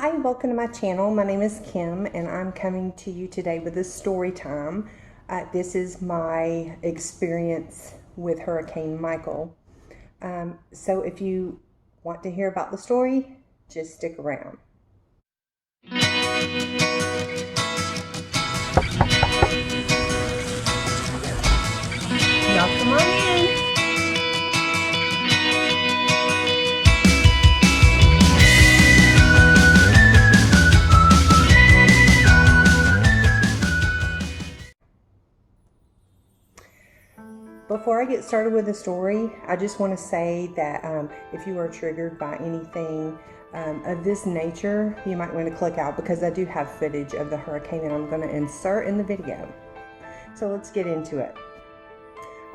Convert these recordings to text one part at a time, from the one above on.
Hi, welcome to my channel. My name is Kim and I'm coming to you today with a story time. This is my experience with Hurricane Michael. So if you want to hear about the story, just stick around. Now come on in. Before I get started with the story, I just want to say that if you are triggered by anything of this nature, you might want to click out because I do have footage of the hurricane that I'm going to insert in the video. So let's get into it.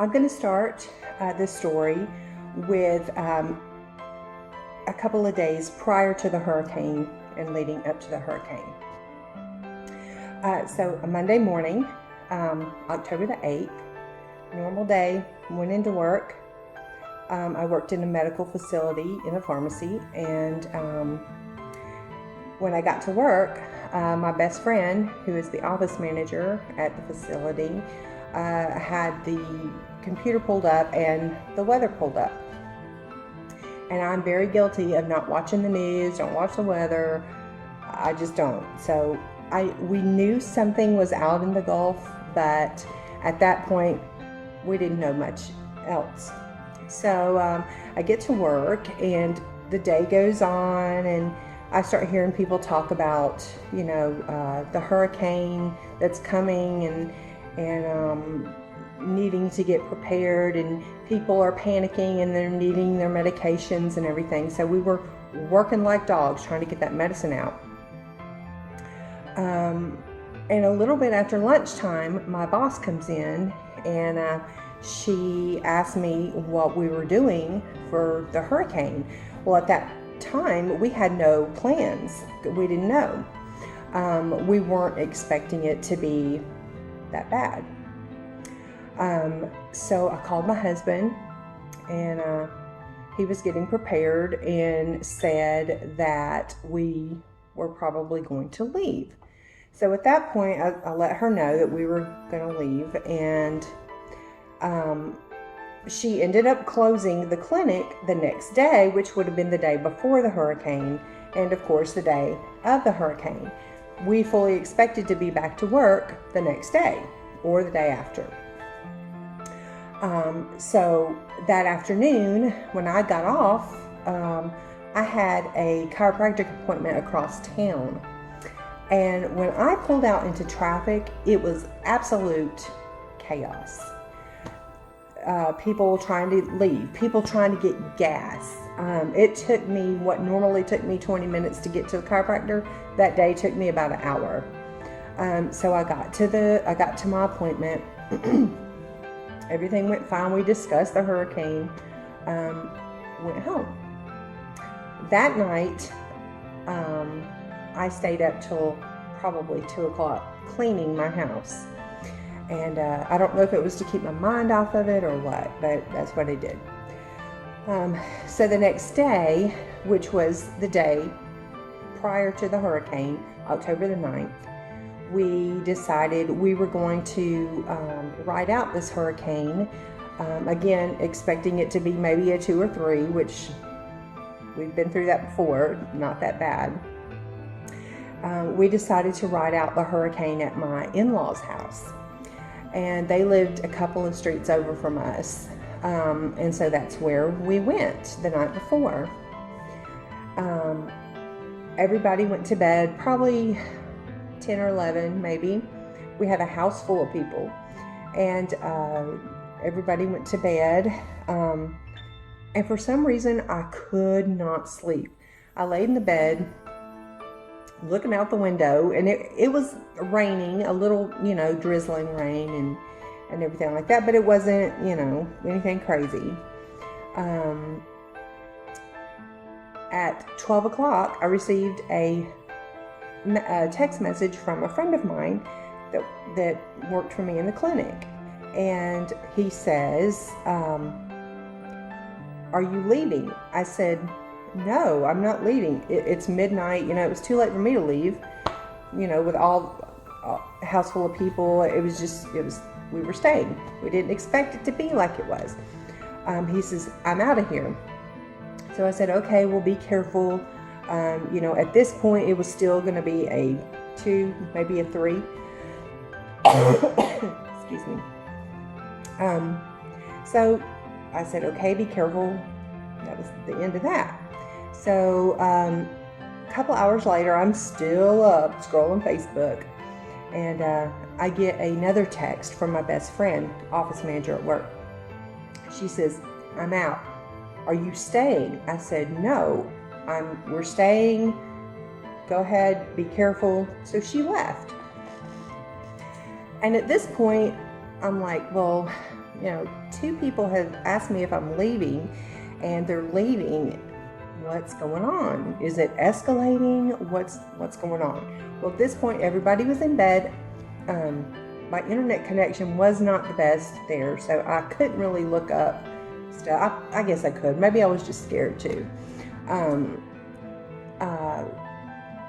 I'm going to start this story with a couple of days prior to the hurricane and leading up to the hurricane. So a Monday morning, October the 8th, normal day, went into work. I worked in a medical facility in a pharmacy, and when I got to work, my best friend, who is the office manager at the facility, had the computer pulled up and the weather pulled up. And I'm very guilty of not watching the news, don't watch the weather. I just don't. So we knew something was out in the Gulf, but at that point, we didn't know much else. So I get to work and the day goes on and I start hearing people talk about, the hurricane that's coming and needing to get prepared, and people are panicking and they're needing their medications and everything. So we were working like dogs trying to get that medicine out. And a little bit after lunchtime, my boss comes in and she asked me what we were doing for the hurricane. Well, at that time, we had no plans. We didn't know. We weren't expecting it to be that bad. So I called my husband, and he was getting prepared and said that we were probably going to leave. So at that point, I let her know that we were going to leave, and she ended up closing the clinic the next day, which would have been the day before the hurricane, and of course the day of the hurricane. We fully expected to be back to work the next day or the day after. So that afternoon, when I got off, I had a chiropractic appointment across town. And when I pulled out into traffic, it was absolute chaos. People trying to leave, people trying to get gas. It took me what normally took me 20 minutes to get to the chiropractor. That day took me about an hour. So I got to my appointment. Everything went fine. We discussed the hurricane. Went home. That night, I stayed up till probably 2 o'clock cleaning my house. And I don't know if it was to keep my mind off of it or what, but that's what I did. So the next day, which was the day prior to the hurricane, October the 9th, we decided we were going to ride out this hurricane, again, expecting it to be maybe a 2 or 3, which we've been through that before, not that bad. We decided to ride out the hurricane at my in-laws' house. And they lived a couple of streets over from us. And so that's where we went the night before. Everybody went to bed, probably 10 or 11 maybe. We had a house full of people. And everybody went to bed. And for some reason, I could not sleep. I laid in the bed, looking out the window, and it was raining, a little, drizzling rain and everything like that, but it wasn't, anything crazy. At 12 o'clock, I received a text message from a friend of mine that worked for me in the clinic. And he says, are you leaving? I said, no, I'm not leaving. It's midnight. It was too late for me to leave. With all a house full of people, we were staying. We didn't expect it to be like it was. He says, I'm out of here. So I said, okay, well, be careful. At this point, it was still going to be a 2, maybe a 3. Excuse me. So I said, okay, be careful. That was the end of that. So a couple hours later, I'm still up scrolling Facebook, and I get another text from my best friend, office manager at work. She says, I'm out. Are you staying? I said, no, we're staying. Go ahead, be careful. So she left. And at this point, I'm like, well, 2 people have asked me if I'm leaving, and they're leaving. What's going on? Is it escalating? What's going on? Well, at this point, everybody was in bed. My internet connection was not the best there, so I couldn't really look up stuff. I guess I could. Maybe I was just scared too.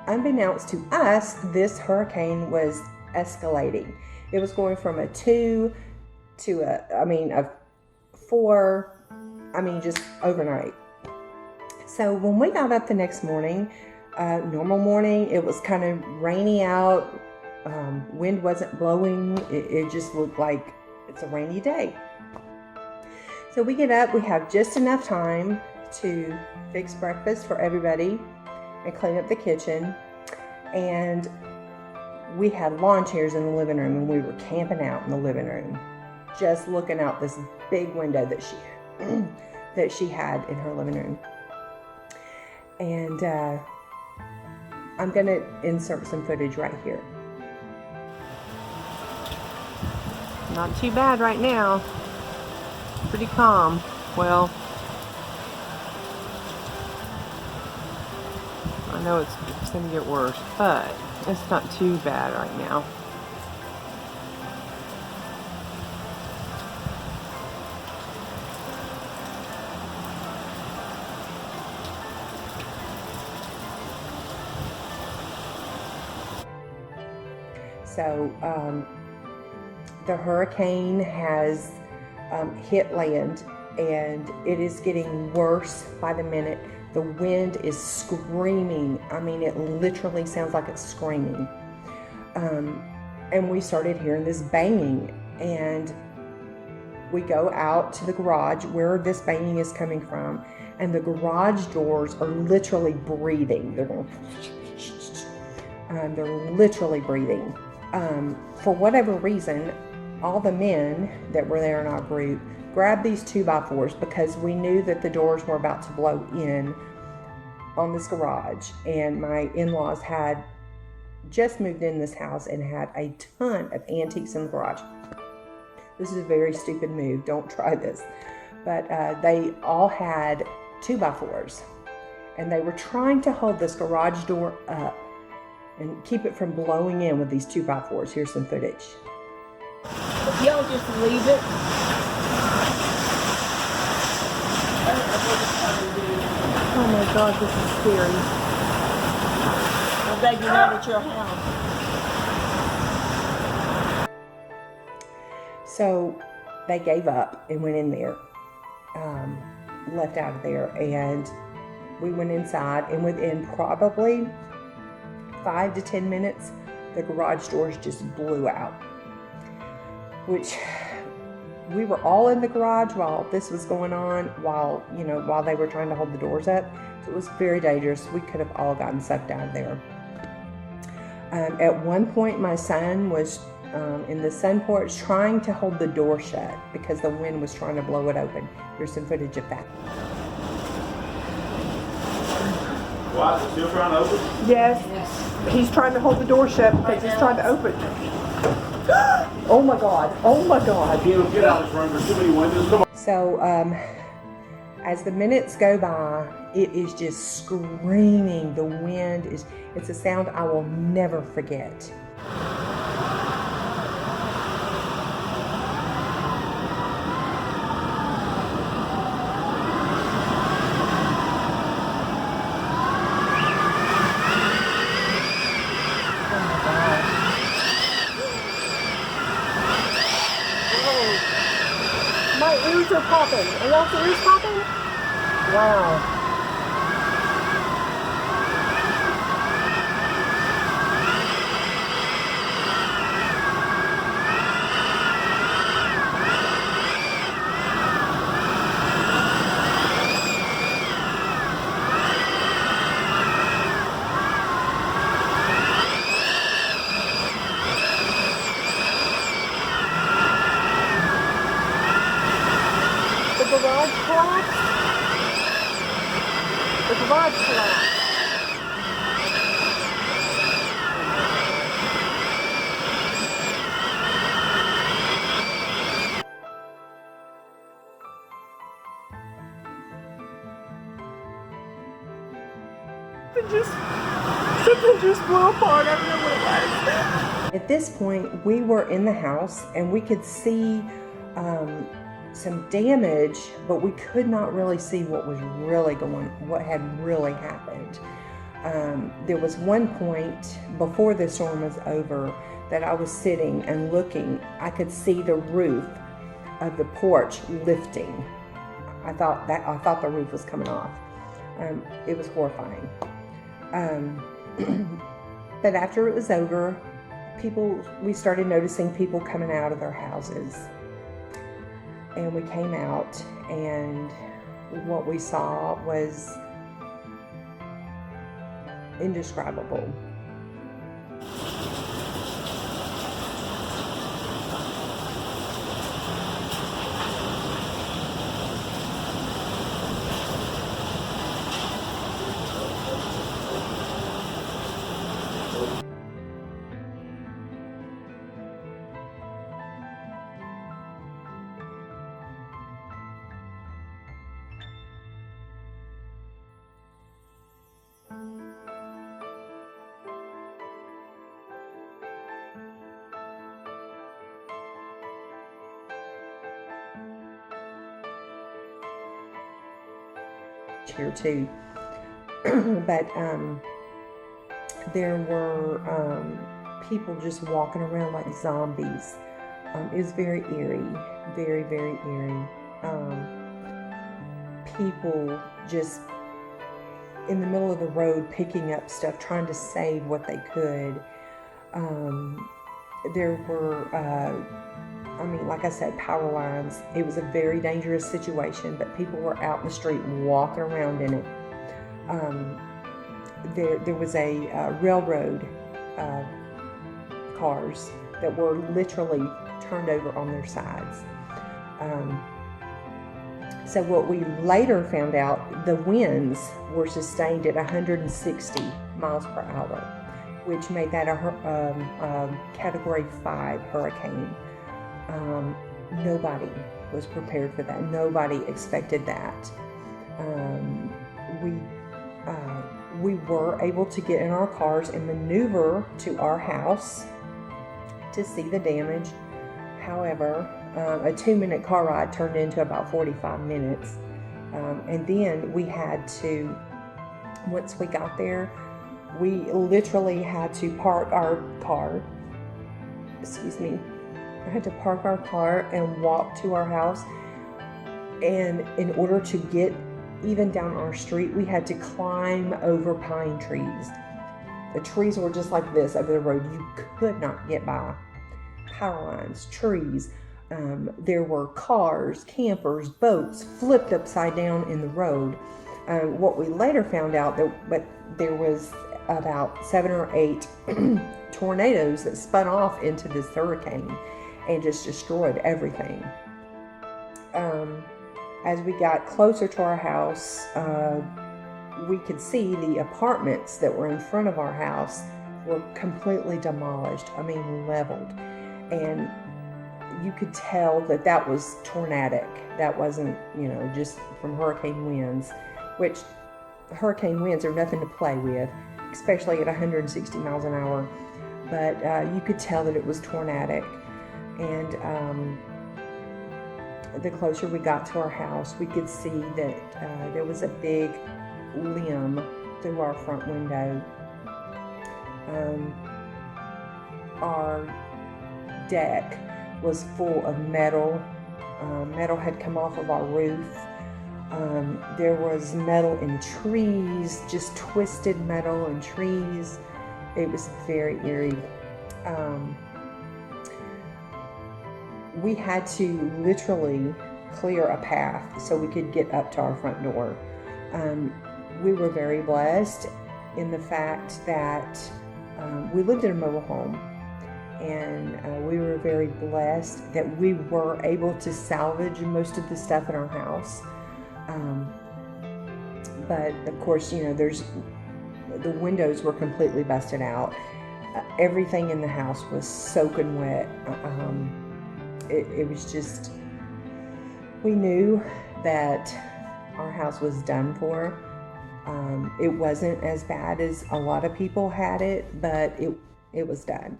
Unbeknownst to us, this hurricane was escalating. It was going from a 2 to a 4, just overnight. So when we got up the next morning, normal morning, it was kind of rainy out. Wind wasn't blowing. It just looked like it's a rainy day. So we get up, we have just enough time to fix breakfast for everybody and clean up the kitchen. And we had lawn chairs in the living room, and we were camping out in the living room, just looking out this big window that she had in her living room. And I'm going to insert some footage right here. Not too bad right now. Pretty calm. Well, I know it's going to get worse, but it's not too bad right now. So the hurricane has hit land, and it is getting worse by the minute. The wind is screaming. It literally sounds like it's screaming. And we started hearing this banging, and we go out to the garage where this banging is coming from, and the garage doors are literally breathing. They're going, they're literally breathing. For whatever reason, all the men that were there in our group grabbed these 2x4s because we knew that the doors were about to blow in on this garage. And my in-laws had just moved in this house and had a ton of antiques in the garage. This is a very stupid move. Don't try this. But they all had 2x4s, and they were trying to hold this garage door up and keep it from blowing in with these 2x4s. Here's some footage. Y'all just leave it. Oh my God, this is scary. I'm glad you're not at your house. So they gave up and went in there, left out of there, and we went inside, and within probably 5 to 10 minutes, the garage doors just blew out, which we were all in the garage while this was going on, while they were trying to hold the doors up. So it was very dangerous. We could have all gotten sucked out of there. At one point, my son was in the sun porch trying to hold the door shut because the wind was trying to blow it open. Here's some footage of that. Why is it still trying to open? Yes. He's trying to hold the door shut because he's trying to open. Oh my God. Oh my God. Get out of this room. There's too many windows. Come on. So, as the minutes go by, it is just screaming. The wind it's a sound I will never forget. popping. Are y'all serious popping? Wow. The garage collapsed. The garage collapsed. Something just blew apart. I don't know what it was. At this point, we were in the house and we could see some damage, but we could not really see what had really happened. There was one point before the storm was over that I was sitting and looking. I could see the roof of the porch lifting. I thought the roof was coming off. It was horrifying. But after it was over, we started noticing people coming out of their houses. And we came out, and what we saw was indescribable. Here too, but there were people just walking around like zombies. It was very eerie, very, very eerie. People just in the middle of the road picking up stuff, trying to save what they could. There were like I said, power lines. It was a very dangerous situation, but people were out in the street walking around in it. There was a railroad cars that were literally turned over on their sides. So what we later found out, the winds were sustained at 160 miles per hour, which made that a Category 5 hurricane. Nobody was prepared for that. Nobody expected that. We were able to get in our cars and maneuver to our house to see the damage. However, a 2-minute car ride turned into about 45 minutes. And then we had to, once we got there, we literally had to park our car. I had to park our car and walk to our house. And in order to get even down our street, we had to climb over pine trees. The trees were just like this over the road. You could not get by. Power lines, trees. There were cars, campers, boats flipped upside down in the road. What we later found out, but there was about 7 or 8 tornadoes that spun off into this hurricane and just destroyed everything. As we got closer to our house, we could see the apartments that were in front of our house were completely demolished, leveled. And you could tell that was tornadic. That wasn't, just from hurricane winds, which hurricane winds are nothing to play with, especially at 160 miles an hour. But you could tell that it was tornadic. And the closer we got to our house, we could see that there was a big limb through our front window. Our deck was full of metal Metal had come off of our roof. There was metal in trees, just twisted metal in trees. It was very eerie. We had to literally clear a path so we could get up to our front door. We were very blessed in the fact that we lived in a mobile home, and we were very blessed that we were able to salvage most of the stuff in our house. But of course, the windows were completely busted out. Everything in the house was soaking wet. It was just, we knew that our house was done for. It wasn't as bad as a lot of people had it, but it was done.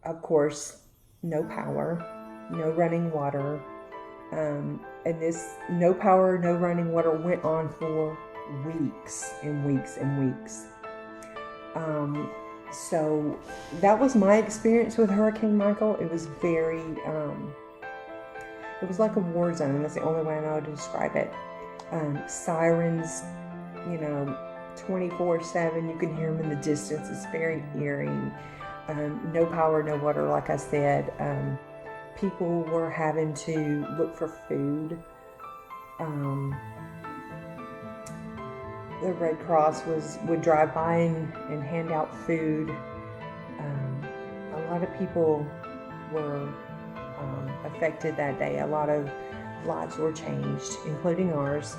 Of course, no power, no running water. And this no power, no running water went on for weeks and weeks and weeks. So that was my experience with Hurricane Michael. It was very, it was like a war zone. That's the only way I know how to describe it. Sirens, 24/7. You can hear them in the distance. It's very eerie. No power, no water, like I said. People were having to look for food. The Red Cross would drive by and hand out food. A lot of people were affected that day. A lot of lives were changed, including ours.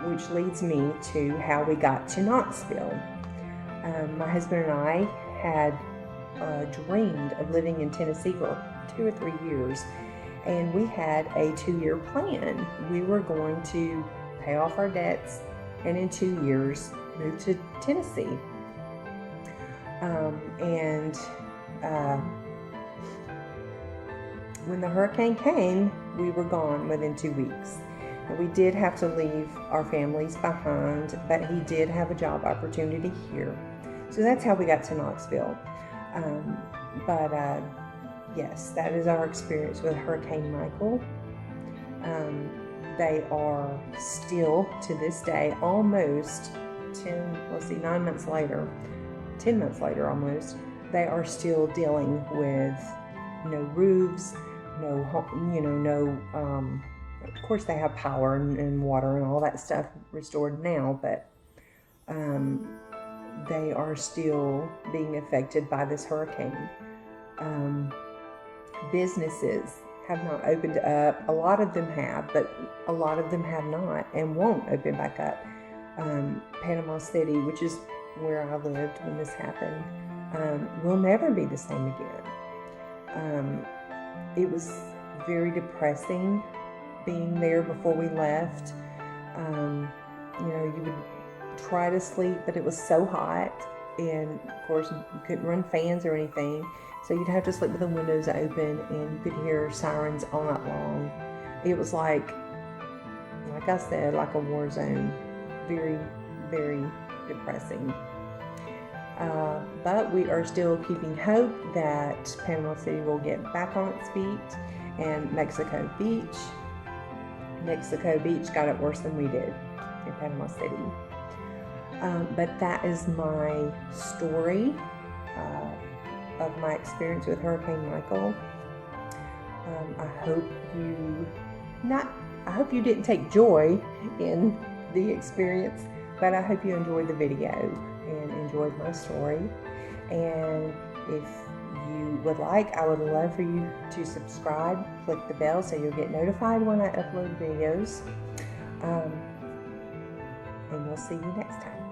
Which leads me to how we got to Knoxville. My husband and I had dreamed of living in Tennessee for 2 or 3 years, and we had a 2-year plan. We were going to pay off our debts and in 2 years move to Tennessee. When the hurricane came, we were gone within 2 weeks. And we did have to leave our families behind, but he did have a job opportunity here. So that's how we got to Knoxville. Yes, that is our experience with Hurricane Michael. They are still, to this day, almost 9 months later, 10 months later almost, they are still dealing with no roofs, of course they have power and water and all that stuff restored now, but they are still being affected by this hurricane. Businesses have not opened up. A lot of them have, but a lot of them have not and won't open back up. Panama City, which is where I lived when this happened, will never be the same again. It was very depressing being there before we left. You would try to sleep, but it was so hot, and of course you couldn't run fans or anything, so you'd have to sleep with the windows open, and you could hear sirens all night long. It was like I said, like a war zone. Very, very depressing. But we are still keeping hope that Panama City will get back on its feet, and Mexico Beach got it worse than we did in Panama City. But that is my story of my experience with Hurricane Michael. I hope you didn't take joy in the experience, but I hope you enjoyed the video and enjoyed my story. And if you would like, I would love for you to subscribe, click the bell so you'll get notified when I upload videos. And we'll see you next time.